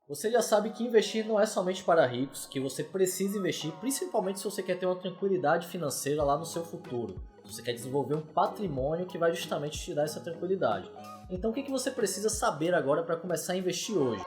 Você já sabe que investir não é somente para ricos, que você precisa investir, principalmente se você quer ter uma tranquilidade financeira lá no seu futuro. Você quer desenvolver um patrimônio que vai justamente te dar essa tranquilidade. Então o que você precisa saber agora para começar a investir hoje?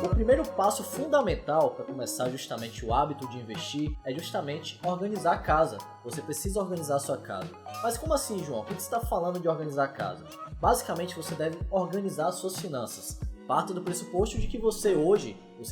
O primeiro passo fundamental para começar justamente o hábito de investir é justamente organizar a casa. Você precisa organizar a sua casa. Mas como assim, João? O que você está falando de organizar a casa? Basicamente, você deve organizar as suas finanças. Parta do pressuposto de que você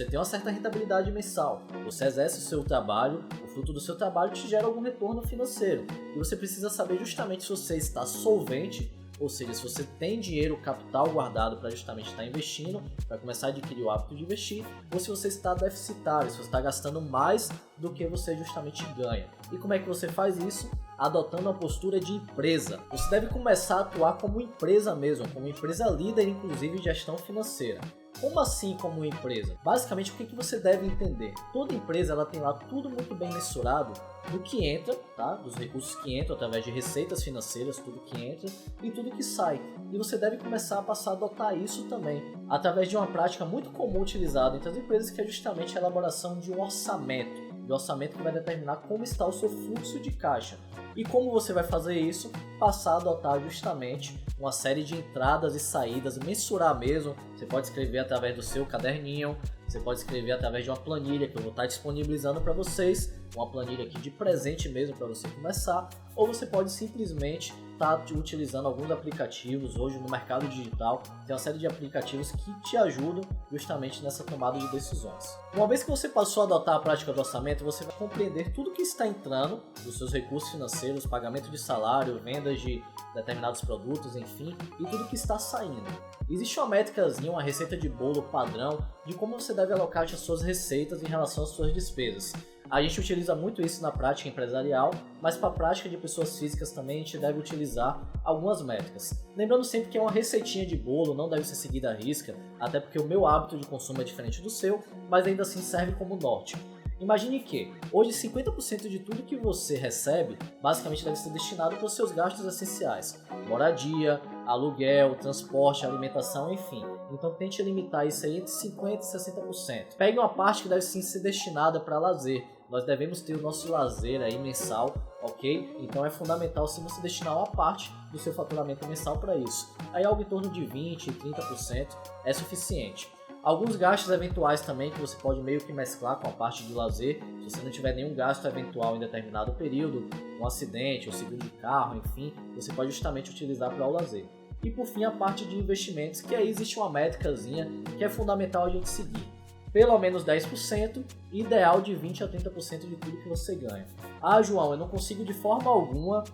tem uma certa rentabilidade mensal. Você exerce o seu trabalho, o fruto do seu trabalho te gera algum retorno financeiro. E você precisa saber justamente se você está solvente, ou seja, se você tem dinheiro, capital guardado para justamente estar investindo, para começar a adquirir o hábito de investir, ou se você está deficitário, se você está gastando mais do que você justamente ganha. E como é que você faz isso? Adotando uma postura de empresa. Você deve começar a atuar como empresa mesmo, como empresa líder, inclusive de gestão financeira. Como assim como empresa? Basicamente, o que você deve entender? Toda empresa ela tem lá tudo muito bem mensurado do que entra, tá? Dos recursos que entram através de receitas financeiras, tudo que entra e tudo que sai. E você deve começar a passar a adotar isso também, através de uma prática muito comum utilizada entre as empresas, que é justamente a elaboração de um orçamento. De orçamento que vai determinar como está o seu fluxo de caixa. E como você vai fazer isso? Passar a adotar justamente uma série de entradas e saídas, mensurar mesmo. Você pode escrever através do seu caderninho, você pode escrever através de uma planilha que eu vou estar disponibilizando para vocês, uma planilha aqui de presente mesmo para você começar, ou você pode simplesmente estar utilizando alguns aplicativos. Hoje no mercado digital tem uma série de aplicativos que te ajudam justamente nessa tomada de decisões. Uma vez que você passou a adotar a prática do orçamento, você vai compreender tudo que está entrando dos seus recursos financeiros, pagamento de salário, vendas de determinados produtos, enfim, e tudo que está saindo. Existe uma métricazinha, uma receita de bolo padrão de como você deve alocar as suas receitas em relação às suas despesas. A gente utiliza muito isso na prática empresarial, mas para a prática de pessoas físicas também a gente deve utilizar algumas métricas. Lembrando sempre que é uma receitinha de bolo, não deve ser seguida à risca, até porque o meu hábito de consumo é diferente do seu, mas ainda assim serve como norte. Imagine que hoje 50% de tudo que você recebe basicamente deve ser destinado para os seus gastos essenciais: moradia, aluguel, transporte, alimentação, enfim. Então tente limitar isso aí entre 50% e 60%. Pegue uma parte que deve sim ser destinada para lazer. Nós devemos ter o nosso lazer aí mensal, ok? Então é fundamental sim você destinar uma parte do seu faturamento mensal para isso. Aí algo em torno de 20% e 30% é suficiente. Alguns gastos eventuais também que você pode meio que mesclar com a parte de lazer. Se você não tiver nenhum gasto eventual em determinado período, um acidente, um seguro de carro, enfim, você pode justamente utilizar para o lazer. E por fim a parte de investimentos, que aí existe uma métricazinha que é fundamental a gente seguir. Pelo menos 10%, ideal de 20% a 30% de tudo que você ganha. Ah, João, eu não consigo de forma alguma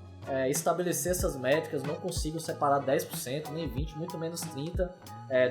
estabelecer essas métricas, não consigo separar 10%, nem 20%, muito menos 30%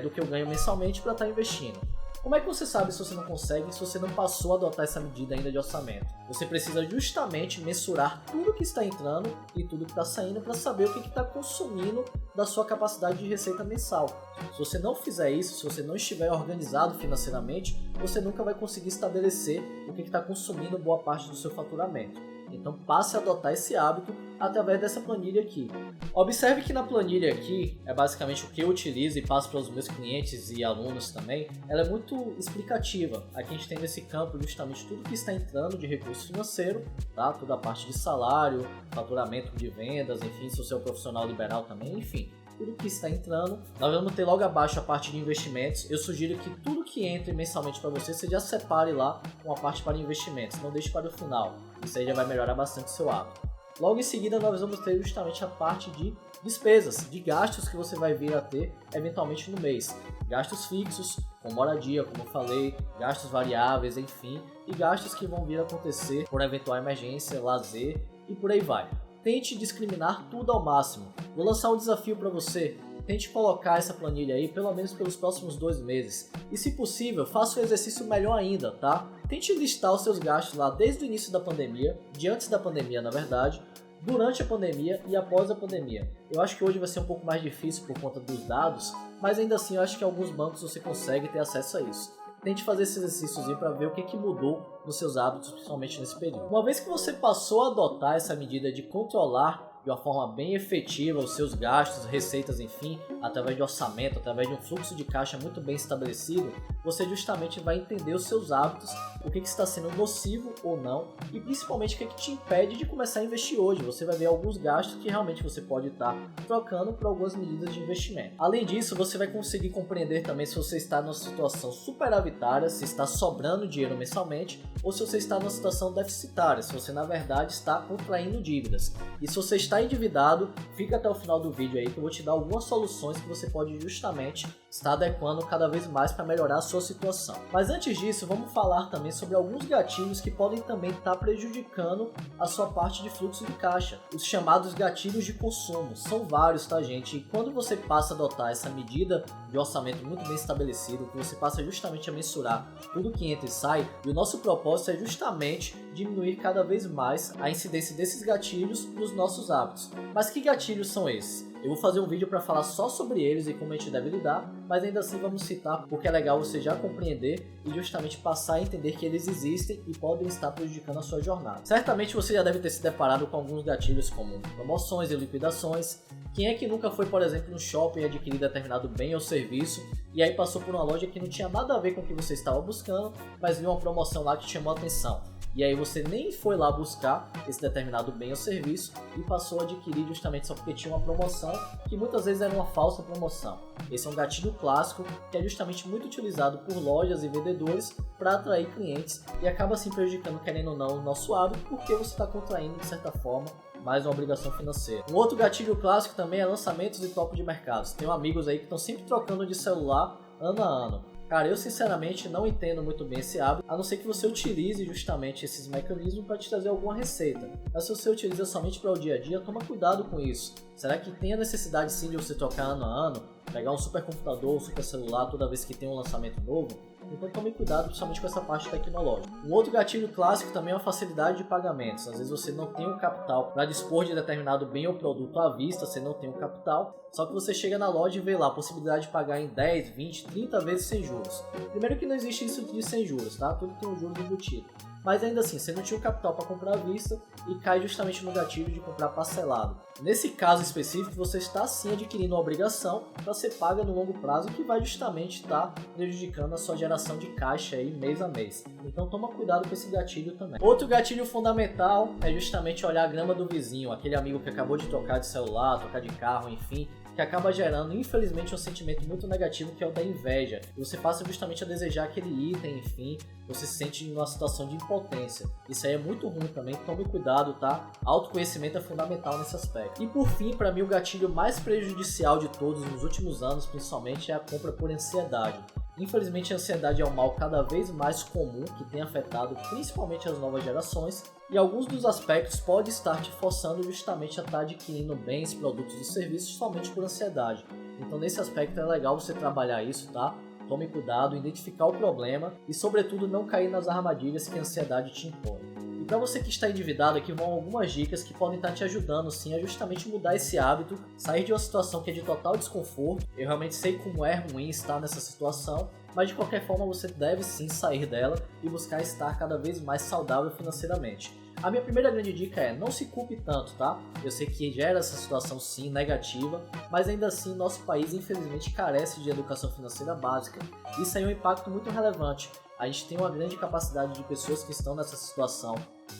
do que eu ganho mensalmente para estar investindo. Como é que você sabe se você não consegue, se você não passou a adotar essa medida ainda de orçamento? Você precisa justamente mensurar tudo que está entrando e tudo que está saindo para saber o que está consumindo da sua capacidade de receita mensal. Se você não fizer isso, se você não estiver organizado financeiramente, você nunca vai conseguir estabelecer o que está consumindo boa parte do seu faturamento. Então passe a adotar esse hábito através dessa planilha aqui. Observe que na planilha aqui, é basicamente o que eu utilizo e passo para os meus clientes e alunos também, ela é muito explicativa. Aqui a gente tem nesse campo justamente tudo que está entrando de recurso financeiro, tá? Toda a parte de salário, faturamento de vendas, enfim, se você é um profissional liberal também, enfim. Tudo que está entrando. Nós vamos ter logo abaixo a parte de investimentos. Eu sugiro que tudo que entre mensalmente para você já separe lá uma parte para investimentos, não deixe para o final. Isso aí já vai melhorar bastante o seu hábito. Logo em seguida nós vamos ter justamente a parte de despesas, de gastos que você vai vir a ter eventualmente no mês. Gastos fixos, com moradia, como eu falei, gastos variáveis, enfim, e gastos que vão vir a acontecer por eventual emergência, lazer e por aí vai. Tente discriminar tudo ao máximo. Vou lançar um desafio para você. Tente colocar essa planilha aí pelo menos pelos próximos 2 meses. E se possível, faça um exercício melhor ainda, tá? Tente listar os seus gastos lá desde o início da pandemia, de antes da pandemia na verdade, durante a pandemia e após a pandemia. Eu acho que hoje vai ser um pouco mais difícil por conta dos dados, mas ainda assim eu acho que alguns bancos você consegue ter acesso a isso. Tente fazer esse exercício para ver o que mudou nos seus hábitos, principalmente nesse período. Uma vez que você passou a adotar essa medida de controlar de uma forma bem efetiva os seus gastos, receitas, enfim, através de orçamento, através de um fluxo de caixa muito bem estabelecido, você justamente vai entender os seus hábitos, o que está sendo nocivo ou não, e principalmente o que te impede de começar a investir hoje. Você vai ver alguns gastos que realmente você pode estar trocando por algumas medidas de investimento. Além disso, você vai conseguir compreender também se você está numa situação superavitária, se está sobrando dinheiro mensalmente, ou se você está numa situação deficitária, se você na verdade está contraindo dívidas. E se você está endividado, fica até o final do vídeo aí que eu vou te dar algumas soluções que você pode justamente estar adequando cada vez mais para melhorar a sua situação. Mas antes disso, vamos falar também sobre alguns gatilhos que podem também estar prejudicando a sua parte de fluxo de caixa. Os chamados gatilhos de consumo. São vários, tá, gente? E quando você passa a adotar essa medida de orçamento muito bem estabelecido, que você passa justamente a mensurar tudo que entra e sai, e o nosso propósito é justamente diminuir cada vez mais a incidência desses gatilhos nos nossos hábitos. Mas que gatilhos são esses? Eu vou fazer um vídeo para falar só sobre eles e como a gente deve lidar, mas ainda assim vamos citar porque é legal você já compreender e justamente passar a entender que eles existem e podem estar prejudicando a sua jornada. Certamente você já deve ter se deparado com alguns gatilhos como promoções e liquidações. Quem é que nunca foi, por exemplo, no shopping e adquirir determinado bem ou serviço e aí passou por uma loja que não tinha nada a ver com o que você estava buscando, mas viu uma promoção lá que te chamou a atenção? E aí você nem foi lá buscar esse determinado bem ou serviço e passou a adquirir justamente só porque tinha uma promoção, que muitas vezes era uma falsa promoção. Esse é um gatilho clássico que é justamente muito utilizado por lojas e vendedores para atrair clientes e acaba assim prejudicando, querendo ou não, o nosso hábito, porque você está contraindo de certa forma mais uma obrigação financeira. Um outro gatilho clássico também é lançamentos e top de mercados. Tenho amigos aí que estão sempre trocando de celular ano a ano. Cara, eu sinceramente não entendo muito bem esse hábito, a não ser que você utilize justamente esses mecanismos para te trazer alguma receita. Mas se você utiliza somente para o dia a dia, toma cuidado com isso. Será que tem a necessidade sim de você trocar ano a ano? Pegar um super computador, um super celular toda vez que tem um lançamento novo? Então tome cuidado principalmente com essa parte tecnológica. Um outro gatilho clássico também é a facilidade de pagamentos. Às vezes você não tem o capital para dispor de determinado bem ou produto à vista, você não tem o capital, só que você chega na loja e vê lá a possibilidade de pagar em 10, 20, 30 vezes sem juros. Primeiro que não existe isso de sem juros, tá? Tudo tem um juros embutido. Mas ainda assim, você não tinha o capital para comprar à vista e cai justamente no gatilho de comprar parcelado. Nesse caso específico, você está sim adquirindo uma obrigação para ser paga no longo prazo, que vai justamente estar prejudicando a sua geração de caixa aí mês a mês. Então toma cuidado com esse gatilho também. Outro gatilho fundamental é justamente olhar a grama do vizinho, aquele amigo que acabou de trocar de celular, trocar de carro, enfim, que acaba gerando, infelizmente, um sentimento muito negativo, que é o da inveja. E você passa justamente a desejar aquele item, enfim, você se sente em uma situação de impotência. Isso aí é muito ruim também, tome cuidado, tá? Autoconhecimento é fundamental nesse aspecto. E por fim, para mim, o gatilho mais prejudicial de todos nos últimos anos, principalmente, é a compra por ansiedade. Infelizmente, a ansiedade é um mal cada vez mais comum que tem afetado principalmente as novas gerações, e alguns dos aspectos podem estar te forçando justamente a estar adquirindo bens, produtos e serviços somente por ansiedade. Então nesse aspecto é legal você trabalhar isso, tá? Tome cuidado, identificar o problema e sobretudo não cair nas armadilhas que a ansiedade te impõe. E para você que está endividado, aqui vão algumas dicas que podem estar te ajudando sim a justamente mudar esse hábito, sair de uma situação que é de total desconforto. Eu realmente sei como é ruim estar nessa situação, mas de qualquer forma você deve sim sair dela e buscar estar cada vez mais saudável financeiramente. A minha primeira grande dica é: não se culpe tanto, tá? Eu sei que gera essa situação sim negativa, mas ainda assim nosso país infelizmente carece de educação financeira básica. Isso aí é um impacto muito relevante. A gente tem uma grande capacidade de pessoas que estão nessa situação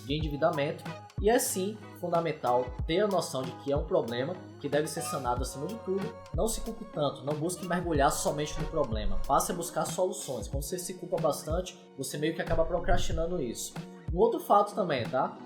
de endividamento e é sim fundamental ter a noção de que é um problema que deve ser sanado acima de tudo. Não se culpe tanto, não busque mergulhar somente no problema, passe a buscar soluções. Quando você se culpa bastante, você meio que acaba procrastinando isso. Um outro fato também, tá?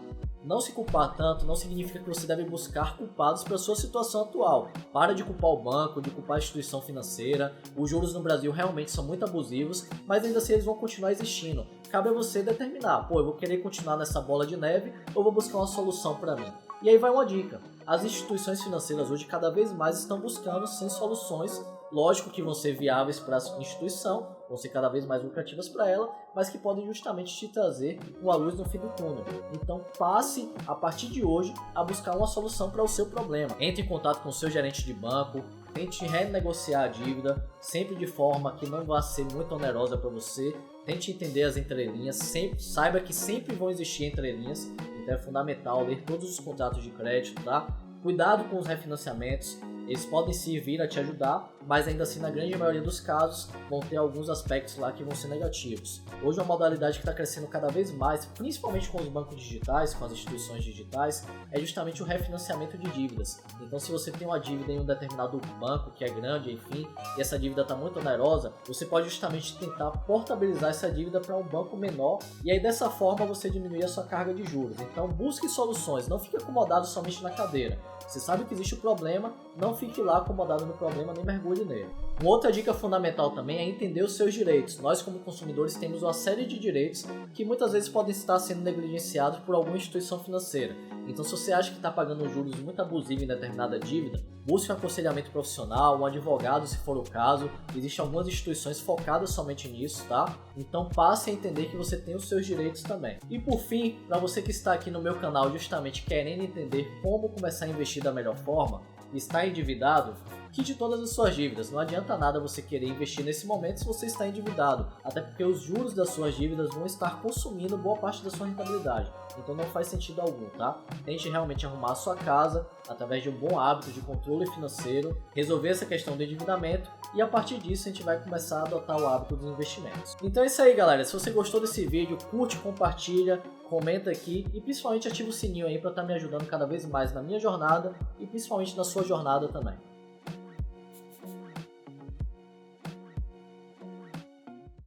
Não se culpar tanto não significa que você deve buscar culpados pela sua situação atual. Para de culpar o banco, de culpar a instituição financeira. Os juros no Brasil realmente são muito abusivos, mas ainda assim eles vão continuar existindo. Cabe a você determinar, eu vou querer continuar nessa bola de neve ou vou buscar uma solução para mim. E aí vai uma dica: as instituições financeiras hoje cada vez mais estão buscando sim soluções, lógico que vão ser viáveis para a instituição, vão ser cada vez mais lucrativas para ela, mas que podem justamente te trazer uma luz no fim do túnel. Então passe, a partir de hoje, a buscar uma solução para o seu problema. Entre em contato com o seu gerente de banco, tente renegociar a dívida, sempre de forma que não vá ser muito onerosa para você. Tente entender as entrelinhas, saiba que sempre vão existir entrelinhas, então é fundamental ler todos os contratos de crédito, tá? Cuidado com os refinanciamentos, eles podem sim vir a te ajudar, mas ainda assim na grande maioria dos casos vão ter alguns aspectos lá que vão ser negativos. Hoje uma modalidade que está crescendo cada vez mais, principalmente com os bancos digitais, com as instituições digitais, é justamente o refinanciamento de dívidas. Então se você tem uma dívida em um determinado banco que é grande, enfim, e essa dívida está muito onerosa, você pode justamente tentar portabilizar essa dívida para um banco menor e aí dessa forma você diminuir a sua carga de juros. Então busque soluções, não fique acomodado somente na cadeira. Você sabe que existe o problema, não fique lá acomodado no problema nem mergulhe nele. Uma outra dica fundamental também é entender os seus direitos. Nós como consumidores temos uma série de direitos que muitas vezes podem estar sendo negligenciados por alguma instituição financeira. Então se você acha que está pagando juros muito abusivos em determinada dívida, busque um aconselhamento profissional, um advogado se for o caso. Existem algumas instituições focadas somente nisso, tá? Então passe a entender que você tem os seus direitos também. E por fim, para você que está aqui no meu canal justamente querendo entender como começar a investir da melhor forma, está endividado, quite todas as suas dívidas. Não adianta nada você querer investir nesse momento se você está endividado, até porque os juros das suas dívidas vão estar consumindo boa parte da sua rentabilidade. Então não faz sentido algum, tá? Tente realmente arrumar a sua casa através de um bom hábito de controle financeiro, resolver essa questão do endividamento e a partir disso a gente vai começar a adotar o hábito dos investimentos. Então é isso aí, galera. Se você gostou desse vídeo, curte, compartilha, comenta aqui e principalmente ativa o sininho aí para estar me ajudando cada vez mais na minha jornada e principalmente na sua jornada também.